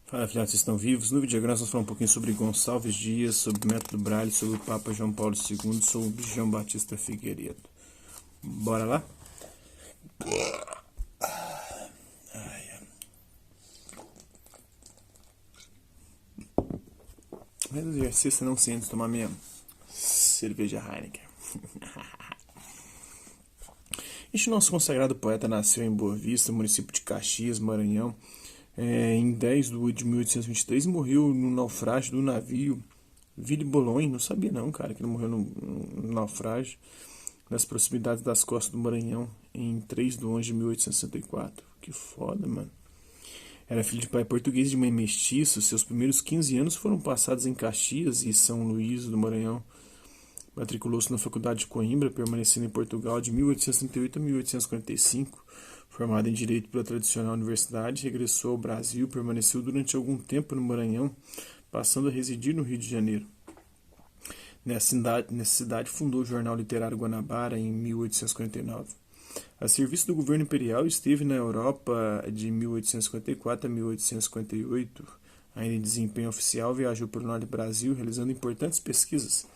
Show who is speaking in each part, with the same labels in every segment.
Speaker 1: Fala, filhotes, vocês estão vivos? No vídeo agora nós vamos falar um pouquinho sobre Gonçalves Dias, sobre o método Braille, sobre o Papa João Paulo II, sobre João Batista Figueiredo. Bora lá? Mas o exercício não sente tomar minha cerveja Heineken. Este nosso consagrado poeta nasceu em Boa Vista, município de Caxias, Maranhão, em 10 de 8 de 1823 e morreu no naufrágio do navio Ville Boulogne. Não sabia não, cara, que ele morreu no naufrágio nas proximidades das costas do Maranhão em 3 de 11 de 1864. Que foda, mano. Era filho de pai português e de mãe mestiça. Seus primeiros 15 anos foram passados em Caxias e São Luís do Maranhão. Matriculou-se na Faculdade de Coimbra, permanecendo em Portugal de 1838 a 1845. Formado em Direito pela tradicional universidade, regressou ao Brasil, permaneceu durante algum tempo no Maranhão, passando a residir no Rio de Janeiro. Nessa cidade fundou o Jornal Literário Guanabara em 1849. A serviço do governo imperial, esteve na Europa de 1854 a 1858. Ainda em desempenho oficial, viajou pelo norte do Brasil, realizando importantes pesquisas.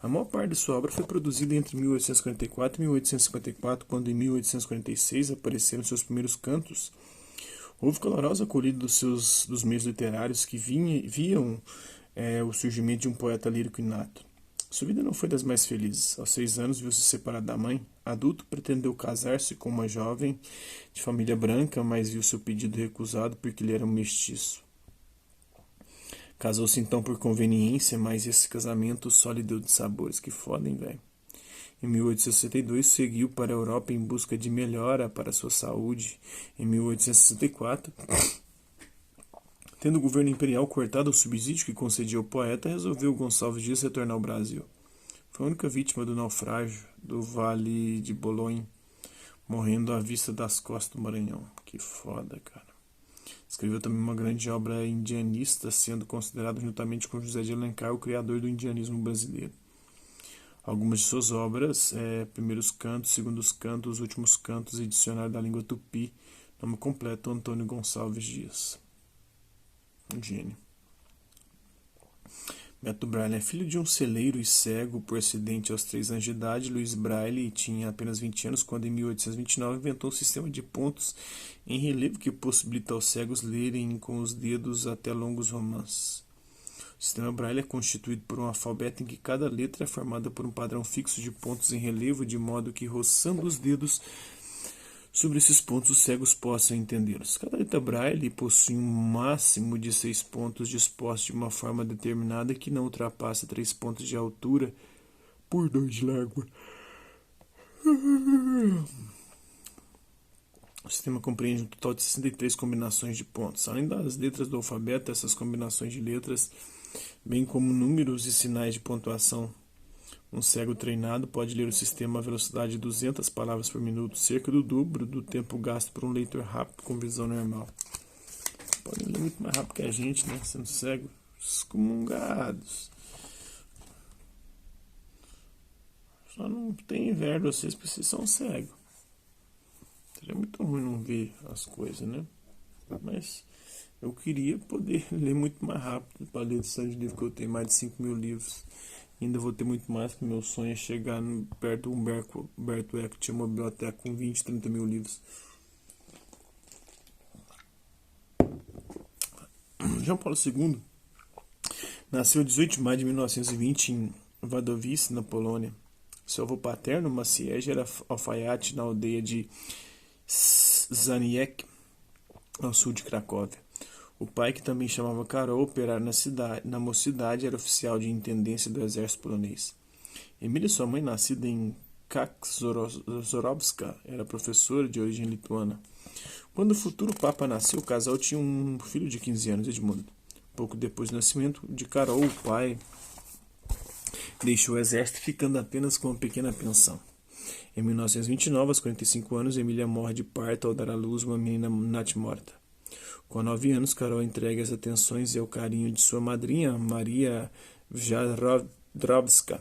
Speaker 1: A maior parte de sua obra foi produzida entre 1844 e 1854, quando em 1846 apareceram seus primeiros cantos. Houve calorosa acolhida dos meios literários que viam o surgimento de um poeta lírico inato. Sua vida não foi das mais felizes. Aos 6 anos viu-se separado da mãe. Adulto, pretendeu casar-se com uma jovem de família branca, mas viu seu pedido recusado porque ele era um mestiço. Casou-se então por conveniência, mas esse casamento só lhe deu de sabores. Que foda, hein, velho? Em 1862 seguiu para a Europa em busca de melhora para sua saúde. Em 1864, tendo o governo imperial cortado o subsídio que concedia ao poeta, resolveu Gonçalves Dias retornar ao Brasil. Foi a única vítima do naufrágio do Vale de Boulogne, morrendo à vista das costas do Maranhão. Que foda, cara. Escreveu também uma grande obra indianista, sendo considerado juntamente com José de Alencar o criador do indianismo brasileiro. Algumas de suas obras, Primeiros Cantos, Segundos Cantos, Últimos Cantos e Dicionário da Língua Tupi, nome completo Antônio Gonçalves Dias. Um gênio. Método Braille é filho de um celeiro e cego por acidente aos 3 anos de idade. Luiz Braille tinha apenas 20 anos quando, em 1829, inventou um sistema de pontos em relevo que possibilita aos cegos lerem com os dedos até longos romances. O sistema Braille é constituído por um alfabeto em que cada letra é formada por um padrão fixo de pontos em relevo, de modo que, roçando os dedos sobre esses pontos, os cegos possam entendê-los. Cada letra Braille possui um máximo de 6 pontos dispostos de uma forma determinada que não ultrapassa 3 pontos de altura por 2 de largura. O sistema compreende um total de 63 combinações de pontos. Além das letras do alfabeto, essas combinações de letras, bem como números e sinais de pontuação. Um cego treinado pode ler o sistema a velocidade de 200 palavras por minuto, cerca do dobro do tempo gasto por um leitor rápido com visão normal. Podem ler muito mais rápido que a gente, né? Sendo cego. Excomungados. Só não tem inveja vocês porque vocês são cegos. Seria muito ruim não ver as coisas, né? Mas eu queria poder ler muito mais rápido para ler esse de livro que eu tenho, mais de 5.000 livros. Ainda vou ter muito mais, porque meu sonho é chegar perto do Humberto Eco, que tinha uma biblioteca com 20, 30 mil livros. João Paulo II nasceu 18 de maio de 1920 em Wadowice, na Polônia. Seu avô paterno, Maciej, era alfaiate na aldeia de Zaniec, ao sul de Cracóvia. O pai, que também chamava Karol, operário na mocidade, era oficial de intendência do exército polonês. Emília, sua mãe, nascida em Kaczorowska, era professora de origem lituana. Quando o futuro papa nasceu, o casal tinha um filho de 15 anos, Edmundo. Pouco depois do nascimento de Karol, o pai deixou o exército, ficando apenas com uma pequena pensão. Em 1929, aos 45 anos, Emília morre de parto ao dar à luz uma menina natimorta. Com 9 anos, Karol entrega as atenções e ao carinho de sua madrinha, Maria Jadrowska.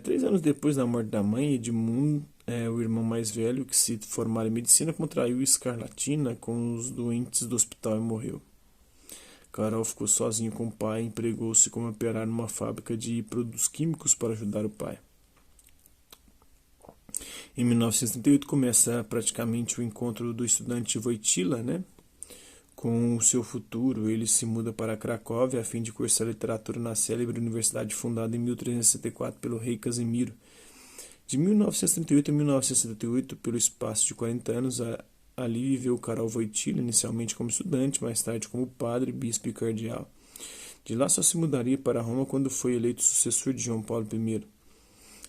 Speaker 1: 3 anos depois da morte da mãe, Edmund, o irmão mais velho, que se formara em medicina, contraiu escarlatina com os doentes do hospital e morreu. Carol ficou sozinho com o pai e empregou-se como operário numa fábrica de produtos químicos para ajudar o pai. Em 1938 começa praticamente o encontro do estudante Wojtyła, com o seu futuro. Ele se muda para Cracóvia a fim de cursar literatura na célebre universidade fundada em 1364 pelo rei Casimiro. De 1938 a 1978, pelo espaço de 40 anos, ali viveu Karol Wojtyła, inicialmente como estudante, mais tarde como padre, bispo e cardeal. De lá só se mudaria para Roma quando foi eleito sucessor de João Paulo I.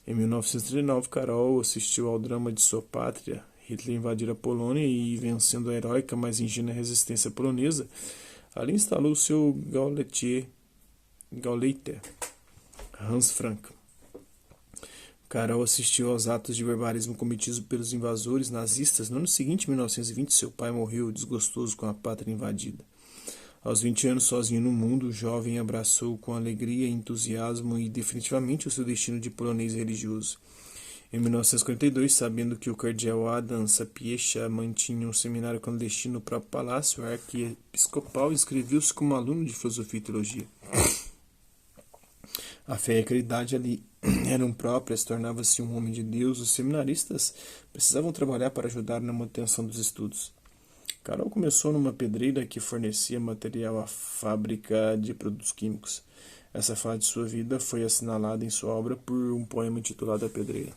Speaker 1: Em 1939, Karol assistiu ao drama de sua pátria, Hitler invadir a Polônia e, vencendo a heróica, mas ingênua resistência polonesa, ali instalou seu Gauleiter, Hans Frank. Karol assistiu aos atos de barbarismo cometidos pelos invasores nazistas. No ano seguinte, 1920, seu pai morreu desgostoso com a pátria invadida. Aos 20 anos, sozinho no mundo, o jovem abraçou com alegria, entusiasmo e definitivamente o seu destino de polonês religioso. Em 1942, sabendo que o cardeal Adam Sapiecha mantinha um seminário clandestino no próprio palácio, o arquiepiscopal inscreveu-se como aluno de filosofia e teologia. A fé e a caridade ali eram próprias, tornava-se um homem de Deus. Os seminaristas precisavam trabalhar para ajudar na manutenção dos estudos. Karol começou numa pedreira que fornecia material à fábrica de produtos químicos. Essa fase de sua vida foi assinalada em sua obra por um poema intitulado A Pedreira.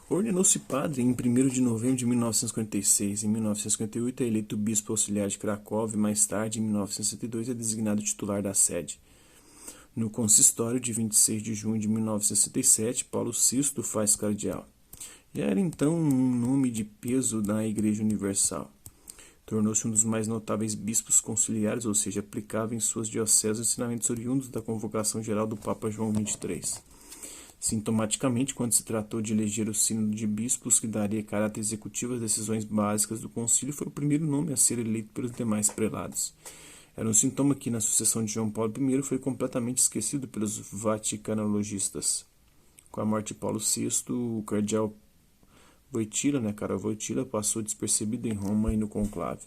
Speaker 1: Ordenou-se padre em 1º de novembro de 1956. Em 1958 é eleito bispo auxiliar de Cracóvia e mais tarde, em 1962, é designado titular da sede. No consistório de 26 de junho de 1967, Paulo VI faz cardeal. Já era então um nome de peso na Igreja Universal. Tornou-se um dos mais notáveis bispos conciliares, ou seja, aplicava em suas dioceses ensinamentos oriundos da convocação geral do Papa João XXIII. Sintomaticamente, quando se tratou de eleger o sínodo de bispos, que daria caráter executivo às decisões básicas do concílio, foi o primeiro nome a ser eleito pelos demais prelados. Era um sintoma que, na sucessão de João Paulo I, foi completamente esquecido pelos vaticanologistas. Com a morte de Paulo VI, o cardeal Karol Wojtyła, passou despercebido em Roma e no conclave.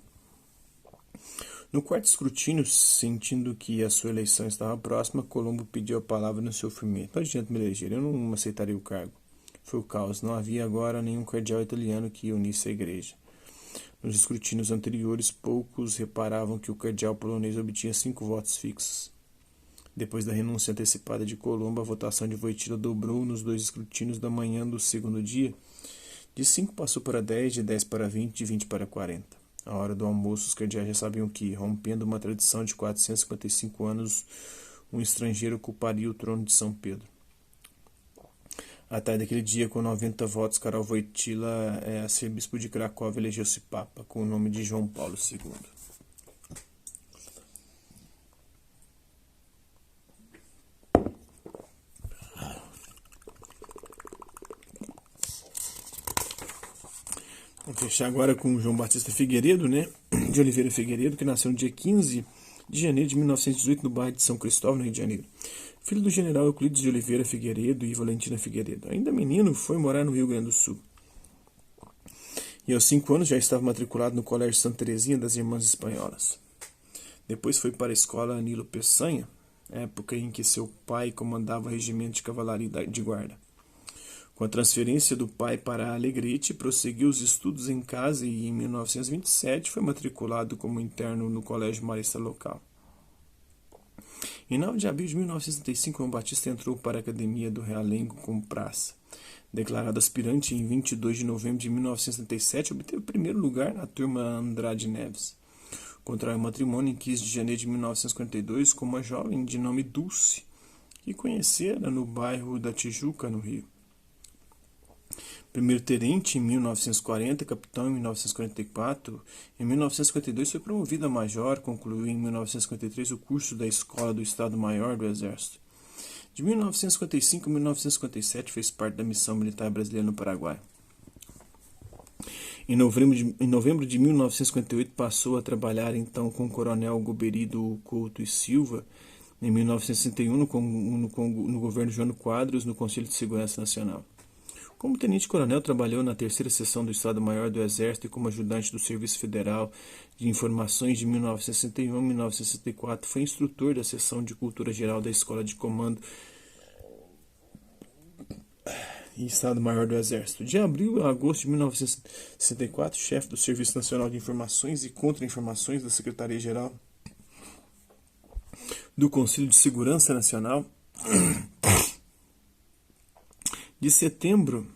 Speaker 1: No quarto escrutínio, sentindo que a sua eleição estava próxima, Colombo pediu a palavra no seu firmamento. Não adianta me eleger, eu não aceitaria o cargo. Foi o caos, não havia agora nenhum cardeal italiano que unisse a igreja. Nos escrutínios anteriores, poucos reparavam que o cardeal polonês obtinha 5 votos fixos. Depois da renúncia antecipada de Colombo, a votação de Wojtyła dobrou nos 2 escrutínios da manhã do segundo dia. De 5 passou para 10, de 10 para 20, de 20 para 40. À hora do almoço, os cardeais já sabiam que, rompendo uma tradição de 455 anos, um estrangeiro ocuparia o trono de São Pedro. À tarde daquele dia, com 90 votos, Karol Wojtyła, arcebispo de Cracóvia, elegeu-se papa, com o nome de João Paulo II. Vamos fechar agora com João Batista Figueiredo, de Oliveira Figueiredo, que nasceu no dia 15 de janeiro de 1918, no bairro de São Cristóvão, no Rio de Janeiro. Filho do general Euclides de Oliveira Figueiredo e Valentina Figueiredo. Ainda menino, foi morar no Rio Grande do Sul. E aos 5 anos já estava matriculado no Colégio Santa Teresinha das Irmãs Espanholas. Depois foi para a escola Nilo Peçanha, época em que seu pai comandava o regimento de cavalaria de guarda. Com a transferência do pai para Alegrete, prosseguiu os estudos em casa e, em 1927, foi matriculado como interno no Colégio Marista local. Em 9 de abril de 1965, João Batista entrou para a Academia do Realengo como praça. Declarado aspirante em 22 de novembro de 1977, obteve o primeiro lugar na turma Andrade Neves. Contraiu matrimônio em 15 de janeiro de 1942 com uma jovem de nome Dulce, que conhecera no bairro da Tijuca, no Rio. Primeiro-tenente em 1940, capitão em 1944. Em 1952 foi promovido a major, concluiu em 1953 o curso da Escola do Estado-Maior do Exército. De 1955 a 1957 fez parte da missão militar brasileira no Paraguai. Em novembro de 1958 passou a trabalhar então com o coronel Goberido Couto e Silva. Em 1961 no governo Jânio Quadros, no Conselho de Segurança Nacional. Como tenente-coronel, trabalhou na terceira seção do Estado-Maior do Exército e como ajudante do Serviço Federal de Informações de 1961 a 1964. Foi instrutor da seção de Cultura Geral da Escola de Comando e Estado-Maior do Exército. De abril a agosto de 1964, chefe do Serviço Nacional de Informações e Contra-Informações da Secretaria-Geral do Conselho de Segurança Nacional. De setembro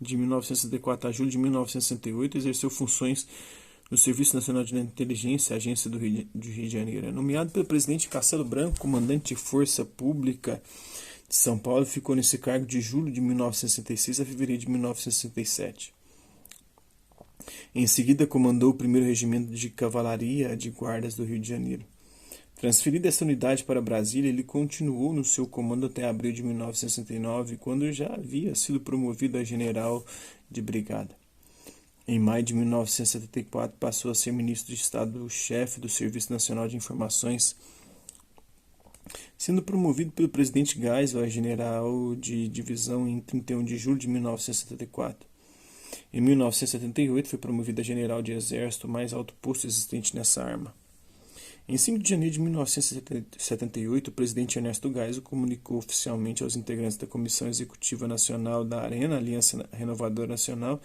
Speaker 1: de 1964 a julho de 1968, exerceu funções no Serviço Nacional de Inteligência, agência do Rio de Janeiro. Nomeado pelo presidente Castelo Branco, comandante de Força Pública de São Paulo, ficou nesse cargo de julho de 1966 a fevereiro de 1967. Em seguida, comandou o 1º Regimento de Cavalaria de Guardas do Rio de Janeiro. Transferido essa unidade para Brasília, ele continuou no seu comando até abril de 1969, quando já havia sido promovido a general de brigada. Em maio de 1974, passou a ser ministro de Estado-chefe do Serviço Nacional de Informações, sendo promovido pelo presidente Geisel a general de divisão em 31 de julho de 1974. Em 1978, foi promovido a general de exército, o mais alto posto existente nessa arma. Em 5 de janeiro de 1978, o presidente Ernesto Geisel comunicou oficialmente aos integrantes da Comissão Executiva Nacional da ARENA, Aliança Renovadora Nacional,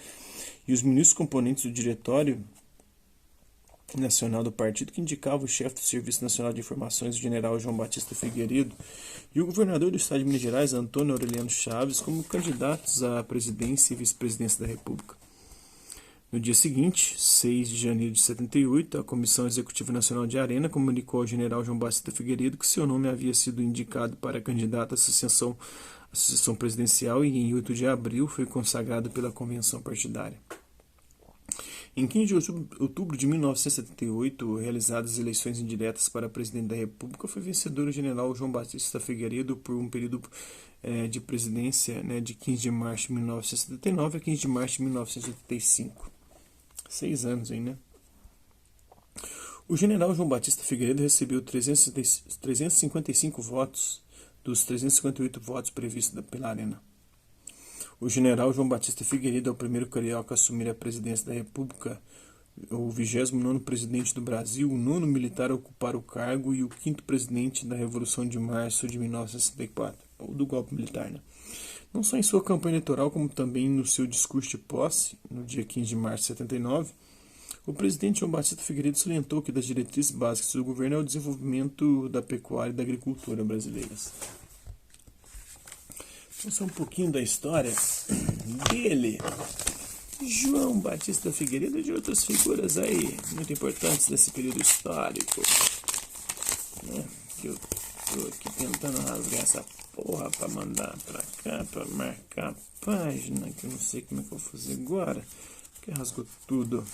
Speaker 1: e os ministros componentes do Diretório Nacional do Partido, que indicava o chefe do Serviço Nacional de Informações, o general João Batista Figueiredo, e o governador do estado de Minas Gerais, Antônio Aureliano Chaves, como candidatos à presidência e vice-presidência da República. No dia seguinte, 6 de janeiro de 78, a Comissão Executiva Nacional de Arena comunicou ao general João Batista Figueiredo que seu nome havia sido indicado para candidato à sucessão presidencial e em 8 de abril foi consagrado pela Convenção Partidária. Em 15 de outubro de 1978, realizadas as eleições indiretas para presidente da República, foi vencedor o general João Batista Figueiredo por um período de presidência de 15 de março de 1979 a 15 de março de 1985. 6 anos aí, né? O general João Batista Figueiredo recebeu 355 votos dos 358 votos previstos pela Arena. O general João Batista Figueiredo é o primeiro carioca a assumir a presidência da República, o 29º presidente do Brasil, o 9º militar a ocupar o cargo e o 5º presidente da Revolução de Março de 1964, ou do golpe militar, né? Não só em sua campanha eleitoral, como também no seu discurso de posse, no dia 15 de março de 79, o presidente João Batista Figueiredo salientou que das diretrizes básicas do governo é o desenvolvimento da pecuária e da agricultura brasileiras. Vamos um pouquinho da história dele, João Batista Figueiredo, e de outras figuras aí muito importantes desse período histórico, né? Que eu tô aqui tentando rasgar essa porra pra mandar pra cá, pra marcar a página, que eu não sei como é que eu vou fazer agora, porque rasgou tudo.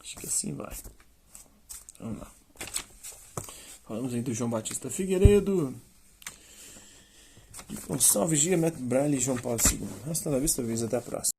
Speaker 1: Acho que assim vai. Vamos lá. Falamos aí do João Batista Figueiredo, de Gonçalves Dias, Neto Braille e João Paulo II. Hasta la vista, talvez até a próxima.